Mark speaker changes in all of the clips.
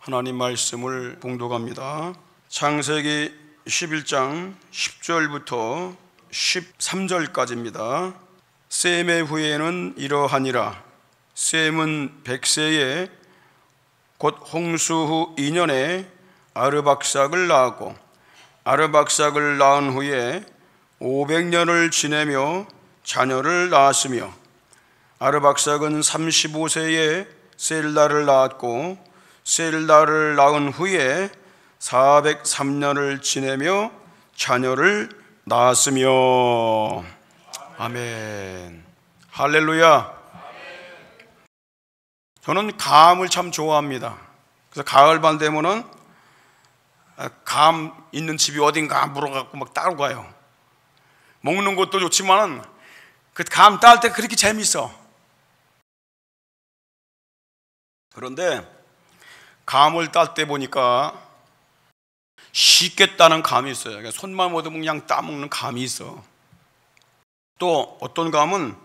Speaker 1: 하나님 말씀을 봉독합니다. 창세기 11장 10절부터 13절까지입니다. 셈의 후예는 이러하니라. 셈은 100세에 곧 홍수 후 2년에 아르박삭을 낳았고, 아르박삭을 낳은 후에 500년을 지내며 자녀를 낳았으며, 아르박삭은 35세에 셀라를 낳았고, 셀라를 낳은 후에 403년을 지내며 자녀를 낳았으며. 아멘. 할렐루야. 저는 감을 참 좋아합니다. 그래서 가을반 되면은 감 있는 집이 어딘가 물어갖고 막 따로 가요. 먹는 것도 좋지만은 그 감 딸 때 그렇게 재밌어. 그런데 감을 딸 때 보니까 쉽게 따는 감이 있어요. 그러니까 손만 얻으면 그냥 따먹는 감이 있어. 또 어떤 감은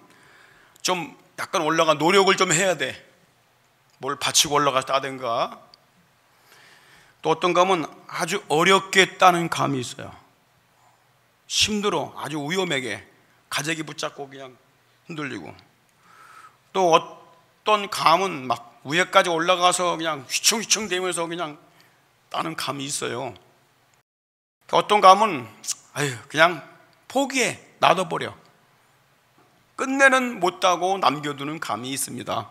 Speaker 1: 좀 약간 올라가 노력을 좀 해야 돼. 뭘 받치고 올라가서 따든가. 또 어떤 감은 아주 어렵게 따는 감이 있어요. 힘들어. 아주 위험하게 가재기 붙잡고 그냥 흔들리고. 또 어떤 감은 막 위에까지 올라가서 그냥 휘청휘청 대면서 그냥 따는 감이 있어요. 어떤 감은 그냥 포기해, 놔둬버려. 끝내는 못 따고 남겨두는 감이 있습니다.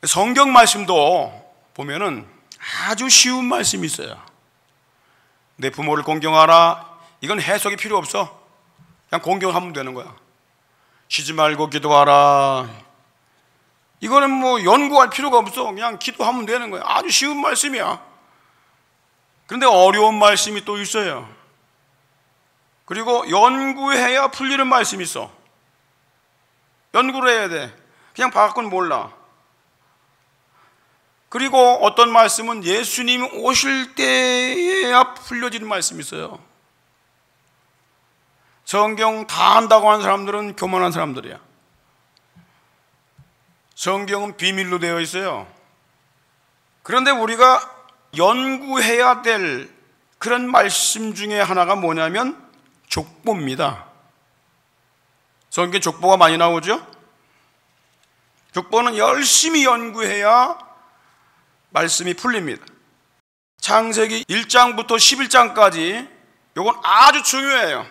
Speaker 1: 성경 말씀도 보면은 아주 쉬운 말씀이 있어요. 내 부모를 공경하라. 이건 해석이 필요 없어. 그냥 공경하면 되는 거야. 쉬지 말고 기도하라. 이거는 뭐 연구할 필요가 없어. 그냥 기도하면 되는 거야. 아주 쉬운 말씀이야. 그런데 어려운 말씀이 또 있어요. 그리고 연구해야 풀리는 말씀이 있어. 연구를 해야 돼. 그냥 봐갖고는 몰라. 그리고 어떤 말씀은 예수님이 오실 때에야 풀려지는 말씀이 있어요. 성경 다 안다고 하는 사람들은 교만한 사람들이야. 성경은 비밀로 되어 있어요. 그런데 우리가 연구해야 될 그런 말씀 중에 하나가 뭐냐면 족보입니다. 성경에 족보가 많이 나오죠? 족보는 열심히 연구해야 말씀이 풀립니다. 창세기 1장부터 11장까지 이건 아주 중요해요.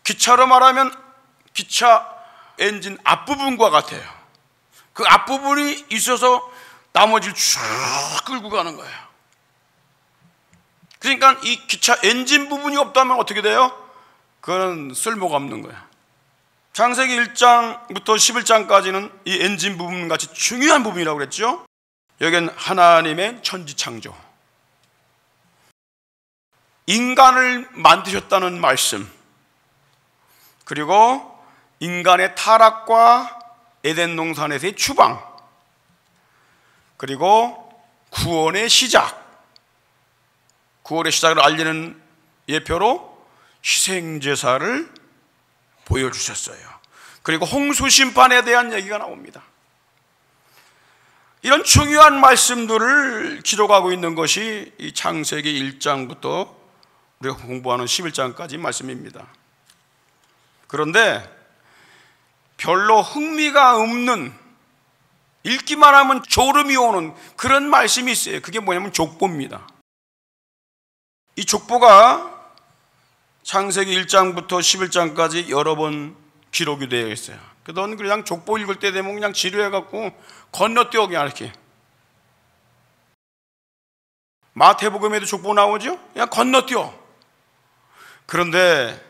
Speaker 1: 기차로 말하면 기차 엔진 앞부분과 같아요. 그 앞부분이 있어서 나머지를 쭉 끌고 가는 거예요. 그러니까 이 기차 엔진 부분이 없다면 어떻게 돼요? 그건 쓸모가 없는 거야. 창세기 1장부터 11장까지는 이 엔진 부분 같이 중요한 부분이라고 그랬죠. 여기는 하나님의 천지창조, 인간을 만드셨다는 말씀, 그리고 인간의 타락과 에덴 동산에서의 추방, 그리고 구원의 시작, 구원의 시작을 알리는 예표로 희생제사를 보여주셨어요. 그리고 홍수 심판에 대한 얘기가 나옵니다. 이런 중요한 말씀들을 기록하고 있는 것이 이 창세기 1장부터 우리가 공부하는 11장까지 말씀입니다. 그런데 별로 흥미가 없는, 읽기만 하면 졸음이 오는 그런 말씀이 있어요. 그게 뭐냐면 족보입니다. 이 족보가 창세기 1장부터 11장까지 여러 번 기록이 되어 있어요. 그래서 그냥 족보 읽을 때 되면 그냥 지루해갖고 건너뛰어 그냥 이렇게. 마태복음에도 족보 나오죠? 그냥 건너뛰어. 그런데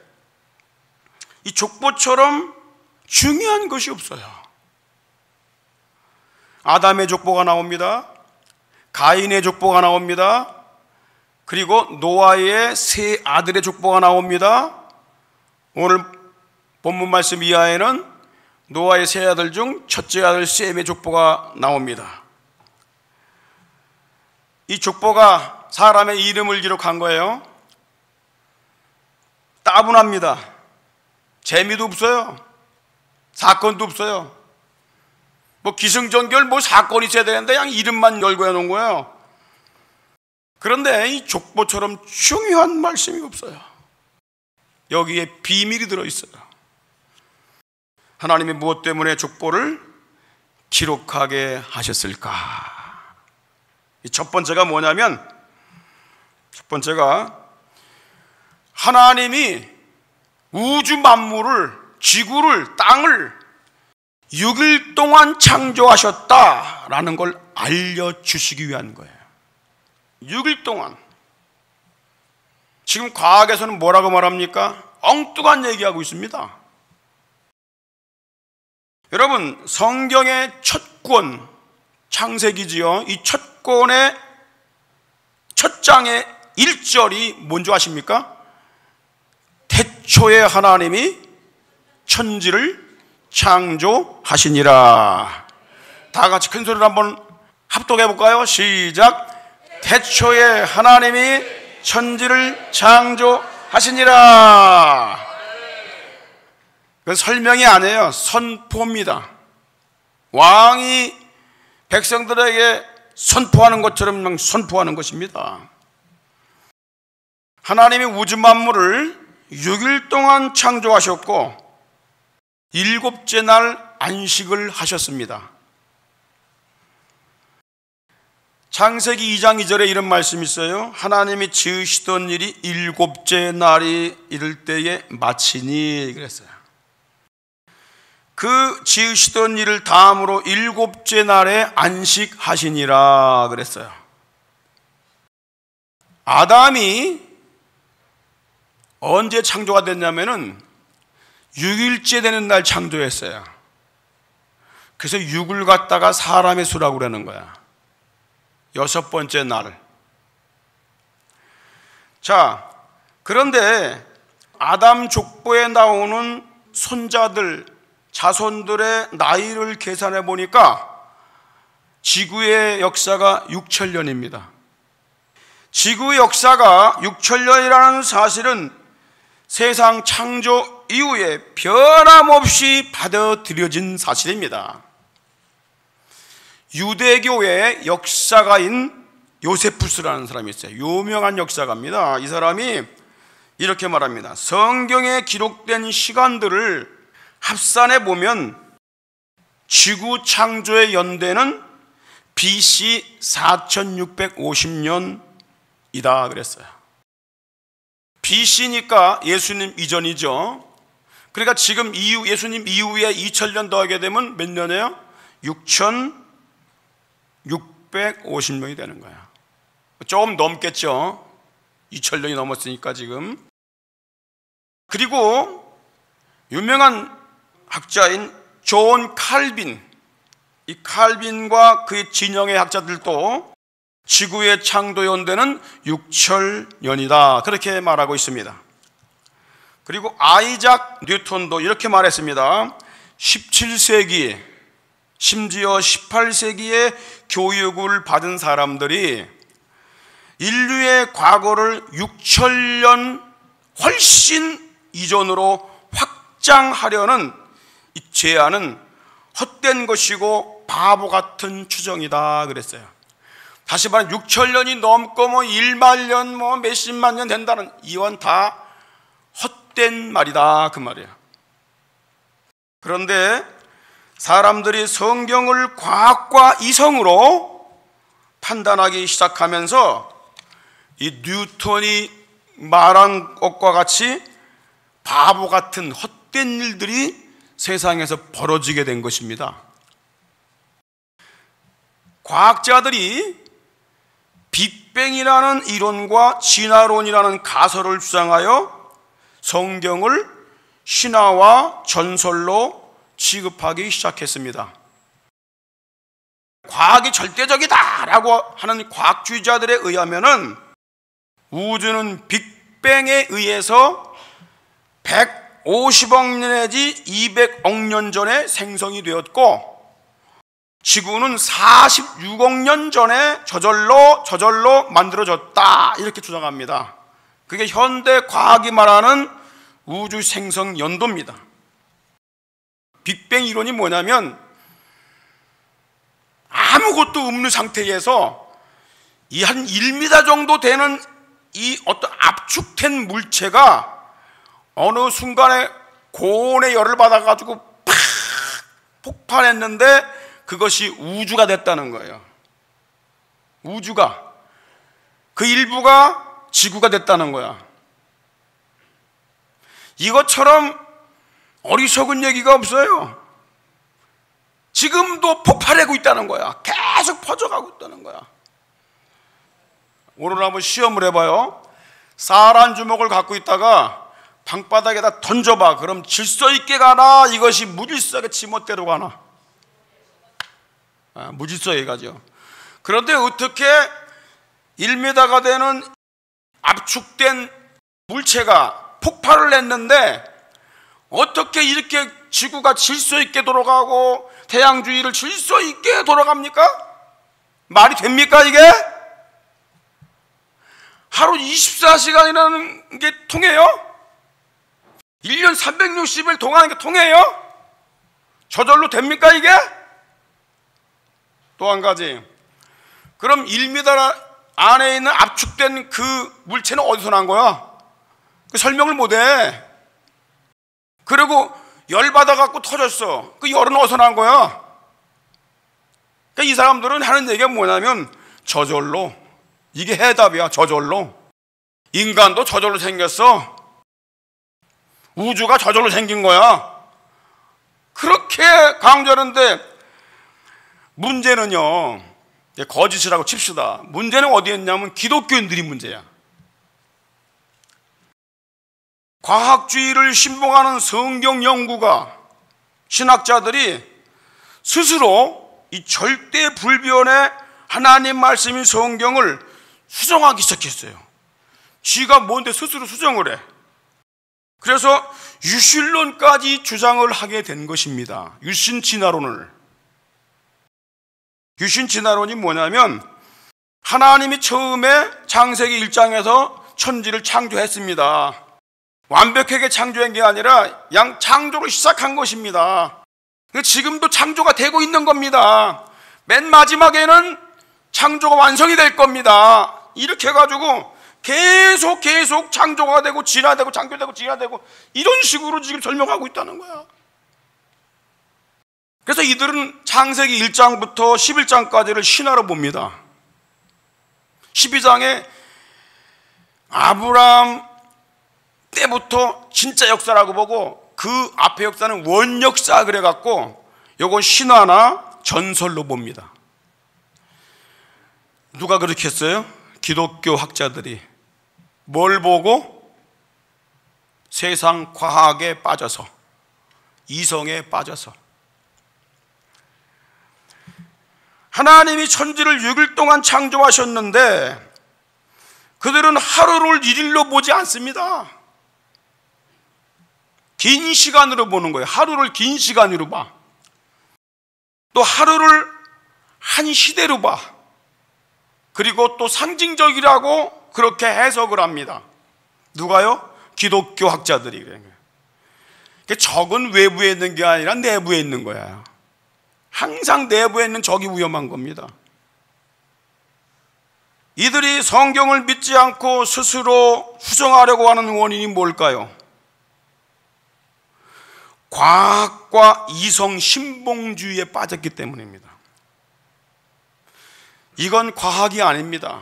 Speaker 1: 이 족보처럼 중요한 것이 없어요. 아담의 족보가 나옵니다. 가인의 족보가 나옵니다. 그리고 노아의 세 아들의 족보가 나옵니다. 오늘 본문 말씀 이하에는 노아의 세 아들 중 첫째 아들 셈의 족보가 나옵니다. 이 족보가 사람의 이름을 기록한 거예요. 따분합니다. 재미도 없어요. 사건도 없어요. 뭐 기승전결 뭐 사건이 있어야 되는데 그냥 이름만 열고 해놓은 거예요. 그런데 이 족보처럼 중요한 말씀이 없어요. 여기에 비밀이 들어있어요. 하나님이 무엇 때문에 족보를 기록하게 하셨을까? 첫 번째가 뭐냐면, 첫 번째가 하나님이 우주 만물을, 지구를, 땅을 6일 동안 창조하셨다라는 걸 알려주시기 위한 거예요. 6일 동안. 지금 과학에서는 뭐라고 말합니까? 엉뚱한 얘기하고 있습니다. 여러분, 성경의 첫 권, 창세기지요. 이 첫 권의 첫 장의 1절이 뭔지 아십니까? 태초에 하나님이 천지를 창조하시니라. 다 같이 큰 소리로 한번 합독해 볼까요? 시작. 태초에 하나님이 천지를 창조하시니라. 그건 설명이 아니에요. 선포입니다. 왕이 백성들에게 선포하는 것처럼 선포하는 것입니다. 하나님이 우주 만물을 6일 동안 창조하셨고 7째 날 안식을 하셨습니다. 창세기 2장 2절에 이런 말씀이 있어요. 하나님이 지으시던 일이 7째 날이 이를 때에 마치니 그랬어요. 그 지으시던 일을 다음으로 7째 날에 안식하시니라 그랬어요. 아담이 언제 창조가 됐냐면은 6일째 되는 날 창조했어요. 그래서 6을 갖다가 사람의 수라고 그러는 거야. 6번째 날. 자, 그런데 아담 족보에 나오는 손자들, 자손들의 나이를 계산해 보니까 지구의 역사가 6천년입니다. 지구의 역사가 6천년이라는 사실은 세상 창조 이후에 변함없이 받아들여진 사실입니다. 유대교의 역사가인 요세푸스라는 사람이 있어요. 유명한 역사가입니다. 이 사람이 이렇게 말합니다. 성경에 기록된 시간들을 합산해 보면 지구 창조의 연대는 BC 4650년이다 그랬어요. BC니까 예수님 이전이죠. 그러니까 지금 예수님 이후에 2000년 더하게 되면 몇 년이에요? 6650년이 되는 거야. 조금 넘겠죠. 2000년이 넘었으니까 지금. 그리고 유명한 학자인 존 칼빈, 이 칼빈과 그의 진영의 학자들도 지구의 창조 연대는 6천년이다 그렇게 말하고 있습니다. 그리고 아이작 뉴턴도 이렇게 말했습니다. 17세기 심지어 18세기에 교육을 받은 사람들이 인류의 과거를 6천년 훨씬 이전으로 확장하려는 이 제안은 헛된 것이고 바보 같은 추정이다 그랬어요. 다시 말하면 6천년이 넘고 1만 년 몇십만 년 된다는 이건 다 헛된 말이다 그 말이에요. 그런데 사람들이 성경을 과학과 이성으로 판단하기 시작하면서 이 뉴턴이 말한 것과 같이 바보 같은 헛된 일들이 세상에서 벌어지게 된 것입니다. 과학자들이 빅뱅이라는 이론과 진화론이라는 가설을 주장하여 성경을 신화와 전설로 취급하기 시작했습니다. 과학이 절대적이다라고 하는 과학주의자들에 의하면은 우주는 빅뱅에 의해서 150억 년 내지 200억 년 전에 생성이 되었고 지구는 46억 년 전에 저절로 만들어졌다 이렇게 주장합니다. 그게 현대 과학이 말하는 우주 생성 연도입니다. 빅뱅 이론이 뭐냐면 아무것도 없는 상태에서 이 한 1m 정도 되는 이 어떤 압축된 물체가 어느 순간에 고온의 열을 받아가지고 팍 폭발했는데 그것이 우주가 됐다는 거예요. 우주가, 그 일부가 지구가 됐다는 거야. 이것처럼 어리석은 얘기가 없어요. 지금도 폭발하고 있다는 거야. 계속 퍼져가고 있다는 거야. 오늘 한번 시험을 해봐요. 쌀 한 주먹을 갖고 있다가 방바닥에다 던져봐. 그럼 질서 있게 가나, 이것이 무질서하게 지멋대로 가나? 무질서하게 가죠. 그런데 어떻게 1m가 되는 압축된 물체가 폭발을 했는데 어떻게 이렇게 지구가 질서 있게 돌아가고 태양 주위를 질서 있게 돌아갑니까? 말이 됩니까 이게? 하루 24시간이라는 게 통해요? 1년 360일 동안하는 게 통해요? 저절로 됩니까 이게? 또 한 가지, 그럼 1m 안에 있는 압축된 그 물체는 어디서 난 거야? 그 설명을 못해. 그리고 열 받아갖고 터졌어. 그 열은 어디서 난 거야? 그러니까 이 사람들은 하는 얘기가 뭐냐면 저절로. 이게 해답이야. 저절로. 인간도 저절로 생겼어. 우주가 저절로 생긴 거야. 그렇게 강조하는데 문제는요, 거짓이라고 칩시다. 문제는 어디에 있냐면 기독교인들이 문제야. 과학주의를 신봉하는 성경 연구가, 신학자들이 스스로 이 절대 불변의 하나님 말씀인 성경을 수정하기 시작했어요. 쥐가 뭔데 스스로 수정을 해. 그래서 유실론까지 주장을 하게 된 것입니다. 유신진화론을. 유신진화론이 뭐냐면 하나님이 처음에 창세기 1장에서 천지를 창조했습니다. 완벽하게 창조한 게 아니라 양 창조를 시작한 것입니다. 지금도 창조가 되고 있는 겁니다. 맨 마지막에는 창조가 완성이 될 겁니다. 이렇게 해가지고 계속 창조가 되고 진화되고 창조되고 진화되고 이런 식으로 지금 설명하고 있다는 거야. 그래서 이들은 창세기 1장부터 11장까지를 신화로 봅니다. 12장에 아브라함 때부터 진짜 역사라고 보고 그 앞에 역사는 원역사 그래갖고 요건 신화나 전설로 봅니다. 누가 그렇게 했어요? 기독교 학자들이. 뭘 보고? 세상 과학에 빠져서, 이성에 빠져서. 하나님이 천지를 6일 동안 창조하셨는데 그들은 하루를 1일로 보지 않습니다. 긴 시간으로 보는 거예요. 하루를 긴 시간으로 봐. 또 하루를 한 시대로 봐. 그리고 또 상징적이라고 그렇게 해석을 합니다. 누가요? 기독교 학자들이. 적은 외부에 있는 게 아니라 내부에 있는 거야. 항상 내부에 있는 적이 위험한 겁니다. 이들이 성경을 믿지 않고 스스로 수정하려고 하는 원인이 뭘까요? 과학과 이성 신봉주의에 빠졌기 때문입니다. 이건 과학이 아닙니다.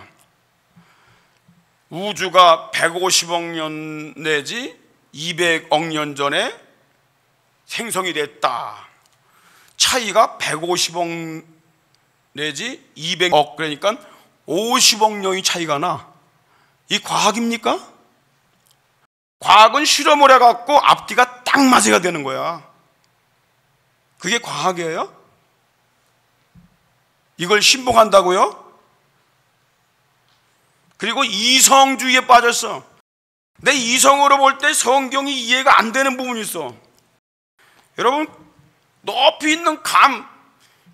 Speaker 1: 우주가 150억 년 내지 200억 년 전에 생성이 됐다. 차이가 150억 내지 200억, 그러니까 50억 년이 차이가 나. 이 과학입니까? 과학은 실험을 해갖고 앞뒤가 딱 맞아야 되는 거야. 그게 과학이에요? 이걸 신봉한다고요? 그리고 이성주의에 빠졌어. 내 이성으로 볼 때 성경이 이해가 안 되는 부분이 있어. 여러분, 높이 있는 감,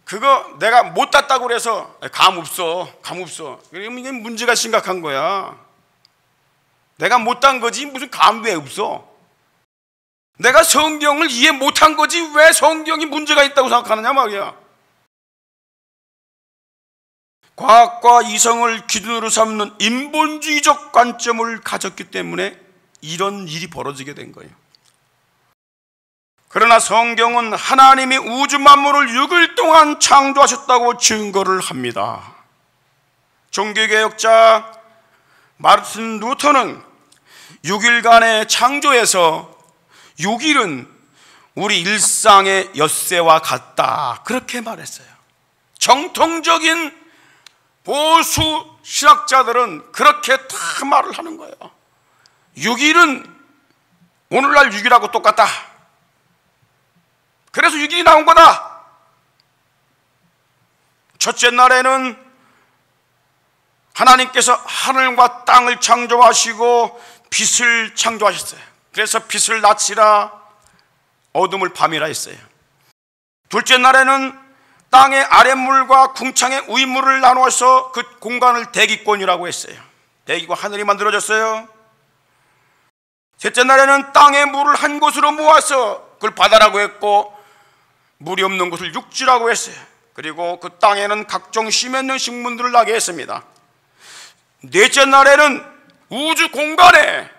Speaker 1: 그거 내가 못 땄다고 그래서 감 없어. 그러면 이게 문제가 심각한 거야. 내가 못 딴 거지 무슨 감 왜 없어? 내가 성경을 이해 못한 거지 왜 성경이 문제가 있다고 생각하느냐 말이야. 과학과 이성을 기준으로 삼는 인본주의적 관점을 가졌기 때문에 이런 일이 벌어지게 된 거예요. 그러나 성경은 하나님이 우주 만물을 6일 동안 창조하셨다고 증거를 합니다. 종교개혁자 마르틴 루터는 6일간의 창조에서 6일은 우리 일상의 엿새와 같다, 그렇게 말했어요. 정통적인 보수 신학자들은 그렇게 다 말을 하는 거예요. 6일은 오늘날 6일하고 똑같다. 그래서 6일이 나온 거다. 첫째 날에는 하나님께서 하늘과 땅을 창조하시고 빛을 창조하셨어요. 그래서 빛을 낮이라 어둠을 밤이라 했어요. 둘째 날에는 땅의 아랫물과 궁창의 윗물을 나누어서 그 공간을 대기권이라고 했어요. 대기권, 하늘이 만들어졌어요. 셋째 날에는 땅의 물을 한 곳으로 모아서 그걸 바다라고 했고, 물이 없는 곳을 육지라고 했어요. 그리고 그 땅에는 각종 씨 맺는 식물들을 나게 했습니다. 넷째 날에는 우주 공간에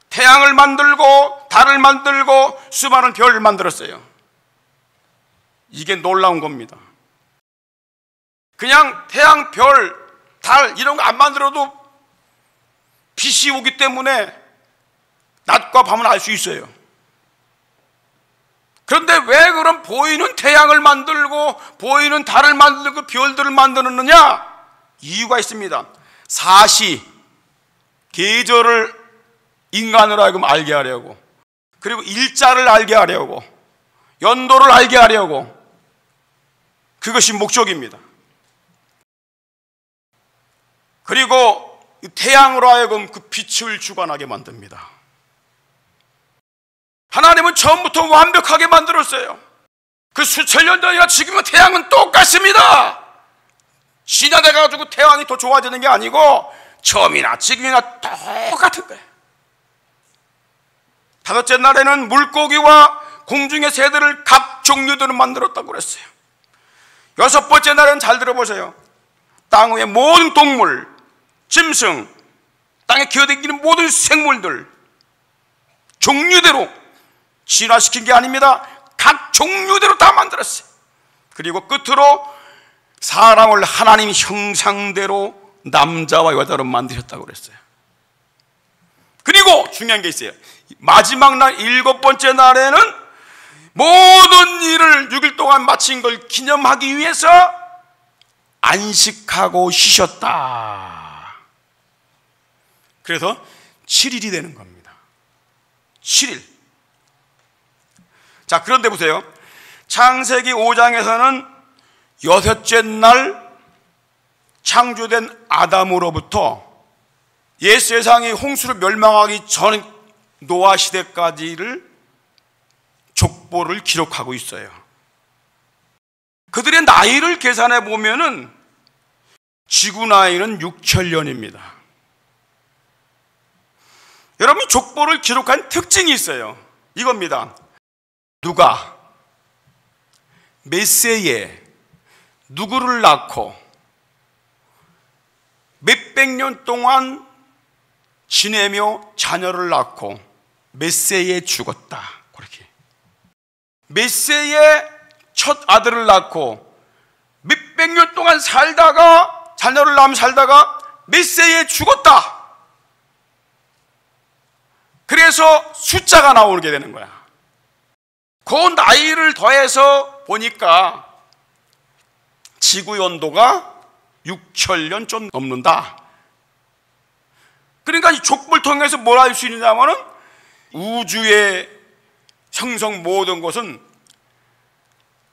Speaker 1: 태양을 만들고 달을 만들고 수많은 별을 만들었어요. 이게 놀라운 겁니다. 그냥 태양, 별, 달 이런 거 안 만들어도 빛이 오기 때문에 낮과 밤은 알 수 있어요. 그런데 왜 그런 보이는 태양을 만들고 보이는 달을 만들고 별들을 만드느냐? 이유가 있습니다. 사시, 계절을 인간으로 하여금 알게 하려고, 그리고 일자를 알게 하려고, 연도를 알게 하려고, 그것이 목적입니다. 그리고 태양으로 하여금 그 빛을 주관하게 만듭니다. 하나님은 처음부터 완벽하게 만들었어요. 그 수천 년 전이나 지금은 태양은 똑같습니다. 진화돼가지고 태양이 더 좋아지는 게 아니고 처음이나 지금이나 똑같은 거예요. 다섯째 날에는 물고기와 공중의 새들을 각 종류대로 만들었다고 그랬어요. 여섯 번째 날은 잘 들어보세요. 땅 위의 모든 동물, 짐승, 땅에 기어다니는 모든 생물들 종류대로 진화시킨 게 아닙니다. 각 종류대로 다 만들었어요. 그리고 끝으로 사람을 하나님 형상대로 남자와 여자로 만드셨다고 그랬어요. 그리고 중요한 게 있어요. 마지막 날 일곱 번째 날에는 모든 일을 6일 동안 마친 걸 기념하기 위해서 안식하고 쉬셨다. 그래서 7일이 되는 겁니다. 7일. 자, 그런데 보세요. 창세기 5장에서는 여섯째 날 창조된 아담으로부터 옛 세상이 홍수로 멸망하기 전 노아 시대까지를 족보를 기록하고 있어요. 그들의 나이를 계산해 보면은 지구 나이는 6천년입니다. 여러분, 족보를 기록한 특징이 있어요. 이겁니다. 누가 몇 세에 누구를 낳고 몇백 년 동안 지내며 자녀를 낳고 몇 세에 죽었다. 그렇게. 몇 세에 첫 아들을 낳고 몇백 년 동안 살다가 자녀를 낳으면 살다가 몇 세에 죽었다. 그래서 숫자가 나오게 되는 거야. 그 나이를 더해서 보니까 지구 연도가 6천년 좀 넘는다. 그러니까 이 족보를 통해서 뭘 알 수 있느냐면은 우주의 형성 모든 것은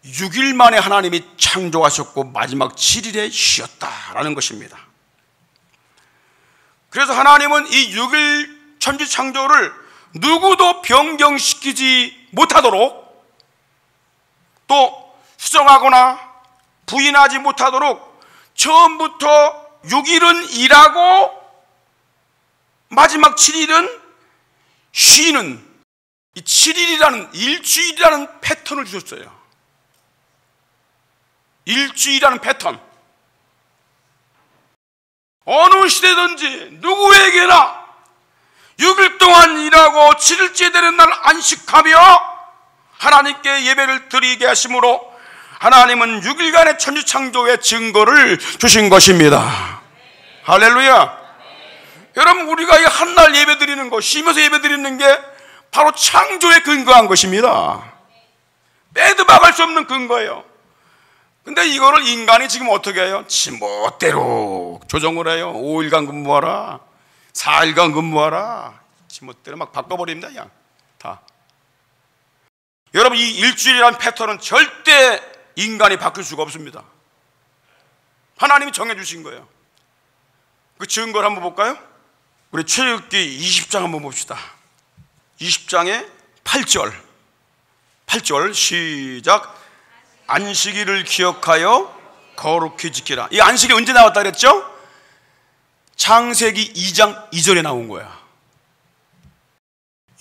Speaker 1: 6일 만에 하나님이 창조하셨고 마지막 7일에 쉬었다라는 것입니다. 그래서 하나님은 이 6일 천지 창조를 누구도 변경시키지 못하도록, 또 수정하거나 부인하지 못하도록 처음부터 6일은 일하고 마지막 7일은 쉬는, 이 7일이라는 일주일이라는 패턴을 주셨어요. 일주일이라는 패턴. 어느 시대든지 누구에게나 6일 동안 일하고 7일째 되는 날 안식하며 하나님께 예배를 드리게 하심으로 하나님은 6일간의 천지창조의 증거를 주신 것입니다. 할렐루야. 여러분, 우리가 이 한날 예배 드리는 것, 쉬면서 예배 드리는 게 바로 창조에 근거한 것입니다. 빼도 박을 수 없는 근거예요. 근데 이거를 인간이 지금 어떻게 해요? 지멋대로 조정을 해요. 5일간 근무하라, 4일간 근무하라, 지멋대로 막 바꿔버립니다. 그냥 다. 여러분, 이 일주일이라는 패턴은 절대 인간이 바꿀 수가 없습니다. 하나님이 정해주신 거예요. 그 증거를 한번 볼까요? 우리 출애굽기 20장 한번 봅시다. 20장의 8절 시작. 안식일을 기억하여 거룩히 지키라. 이 안식이 언제 나왔다 그랬죠? 창세기 2장 2절에 나온 거야.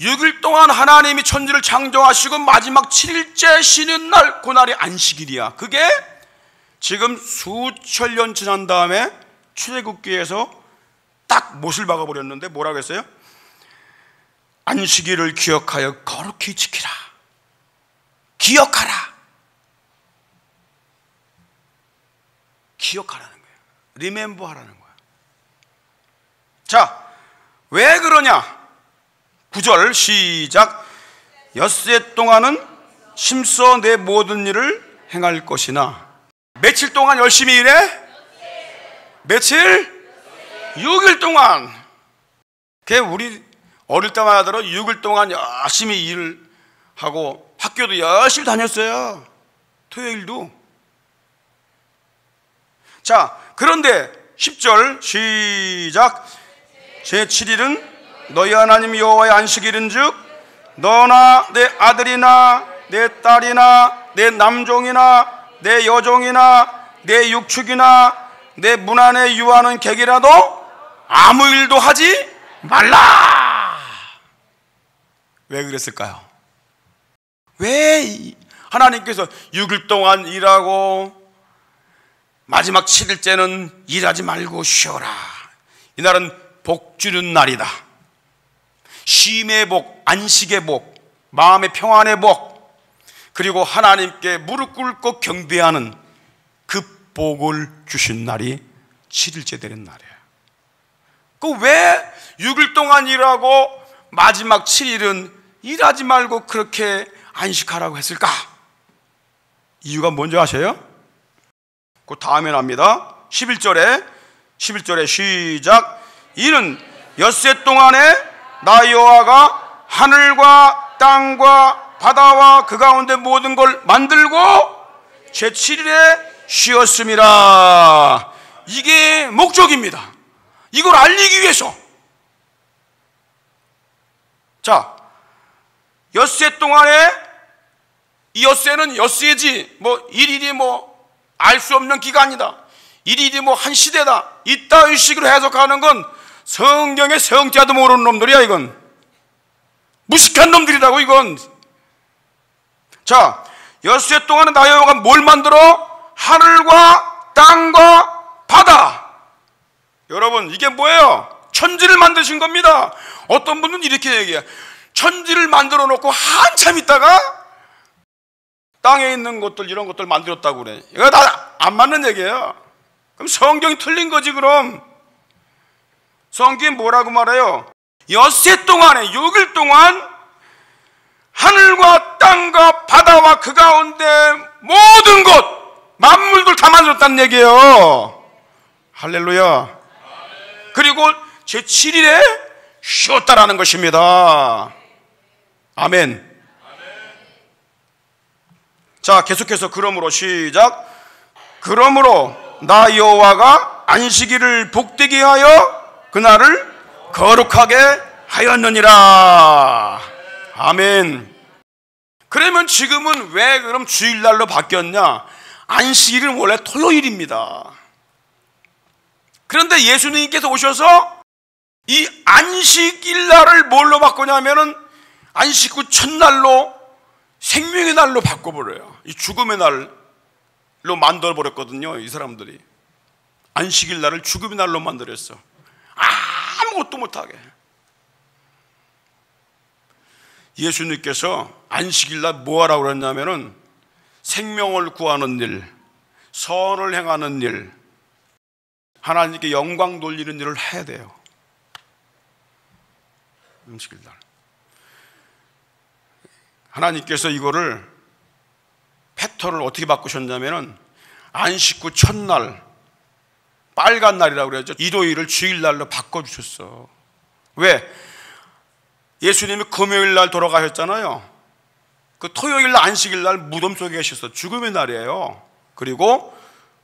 Speaker 1: 6일 동안 하나님이 천지를 창조하시고 마지막 7일째 쉬는 날, 그날이 안식일이야. 그게 지금 수천 년 지난 다음에 출애굽기에서 딱 못을 박아버렸는데 뭐라고 했어요? 안식일을 기억하여 거룩히 지키라. 기억하라. 기억하라는 거예요. 리멤버 하라는 거예요. 자, 왜 그러냐? 9절 시작. 엿새 동안은 힘써 내 모든 일을 행할 것이나. 며칠 동안 열심히 일해? 며칠? 6일 동안. 그게 우리 어릴 때만 하더라도 6일 동안 열심히 일을 하고 학교도 열심히 다녔어요. 토요일도. 자, 그런데 10절 시작. 제7일은 너희 하나님 여호와의 안식일인즉 너나 내 아들이나 내 딸이나 내 남종이나 내 여종이나 내 육축이나 내 문 안에 유하는 객이라도 아무 일도 하지 말라. 왜 그랬을까요? 왜 하나님께서 6일 동안 일하고 마지막 7일째는 일하지 말고 쉬어라. 이날은 복 주는 날이다. 쉼의 복, 안식의 복, 마음의 평안의 복, 그리고 하나님께 무릎 꿇고 경배하는 그 복을 주신 날이 7일째 되는 날이에요. 그 왜 6일 동안 일하고 마지막 7일은 일하지 말고 그렇게 안식하라고 했을까? 이유가 뭔지 아세요? 그 다음에 납니다. 11절에 시작. 이는 엿새 동안에 나 여호와가 하늘과 땅과 바다와 그 가운데 모든 걸 만들고 제7일에 쉬었음이라. 이게 목적입니다. 이걸 알리기 위해서. 자, 엿새 동안에, 이 엿새는 엿새지 뭐 일일이 뭐 알 수 없는 기간이다, 일일이 뭐 한 시대다, 이따위 식으로 해석하는 건 성경의 성자도 모르는 놈들이야. 이건 무식한 놈들이라고 이건. 자, 엿새 동안에 나 여호와가 뭘 만들어? 하늘과 땅과 바다. 여러분, 이게 뭐예요? 천지를 만드신 겁니다. 어떤 분은 이렇게 얘기해요. 천지를 만들어 놓고 한참 있다가 땅에 있는 것들, 이런 것들 만들었다고 그래. 이거 다 안 맞는 얘기예요. 그럼 성경이 틀린 거지. 그럼 성경이 뭐라고 말해요? 엿새 동안에 6일 동안 하늘과 땅과 바다와 그 가운데 모든 것, 만물들 다 만들었다는 얘기예요. 할렐루야. 그리고 제7일에 쉬었다라는 것입니다. 아멘. 자, 계속해서 그러므로 시작. 그러므로 나 여호와가 안식일을 복되게 하여 그날을 거룩하게 하였느니라. 아멘. 그러면 지금은 왜 그럼 주일날로 바뀌었냐? 안식일은 원래 토요일입니다. 그런데 예수님께서 오셔서 이 안식일날을 뭘로 바꾸냐면은 안식 후 첫날로 생명의 날로 바꿔버려요. 이 죽음의 날로 만들어버렸거든요. 이 사람들이 안식일 날을 죽음의 날로 만들었어. 아무것도 못하게. 예수님께서 안식일날 뭐 하라고 그랬냐면은 생명을 구하는 일, 선을 행하는 일, 하나님께 영광 돌리는 일을 해야 돼요. 안식일날 하나님께서 이거를 패턴을 어떻게 바꾸셨냐면은 안식 후 첫날 빨간 날이라고 그러죠. 일요일을 주일날로 바꿔주셨어. 왜? 예수님이 금요일날 돌아가셨잖아요. 그 토요일 안식일날 무덤 속에 계셨어. 죽음의 날이에요. 그리고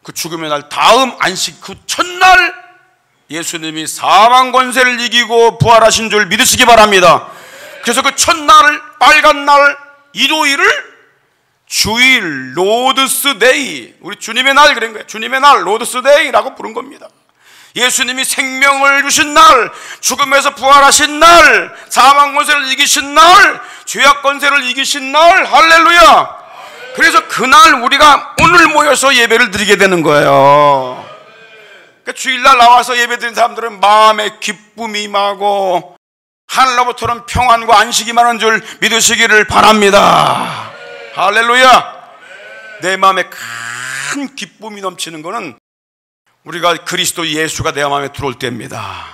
Speaker 1: 그 죽음의 날 다음 안식 후 첫날 예수님이 사망 권세를 이기고 부활하신 줄 믿으시기 바랍니다. 그래서 그 첫날 빨간 날 일요일을 주일 로드스 데이, 우리 주님의 날 그런 거예요. 주님의 날 로드스 데이라고 부른 겁니다. 예수님이 생명을 주신 날, 죽음에서 부활하신 날, 사망 권세를 이기신 날, 죄악 권세를 이기신 날, 할렐루야. 그래서 그날 우리가 오늘 모여서 예배를 드리게 되는 거예요. 그러니까 주일날 나와서 예배 드리는 사람들은 마음에 기쁨이 임하고 하늘로부터는 평안과 안식이 임하는 줄 믿으시기를 바랍니다. 할렐루야. 내 마음에 큰 기쁨이 넘치는 것은 우리가 그리스도 예수가 내 마음에 들어올 때입니다.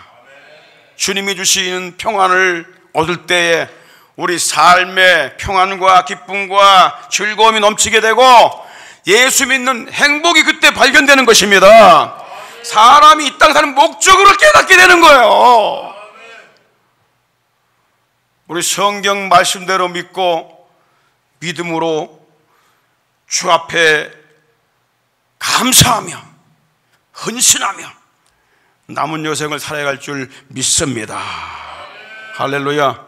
Speaker 1: 주님이 주시는 평안을 얻을 때에 우리 삶의 평안과 기쁨과 즐거움이 넘치게 되고 예수 믿는 행복이 그때 발견되는 것입니다. 사람이 이 땅에 사는 목적을 깨닫게 되는 거예요. 우리 성경 말씀대로 믿고 믿음으로 주 앞에 감사하며 헌신하며 남은 여생을 살아갈 줄 믿습니다. 할렐루야.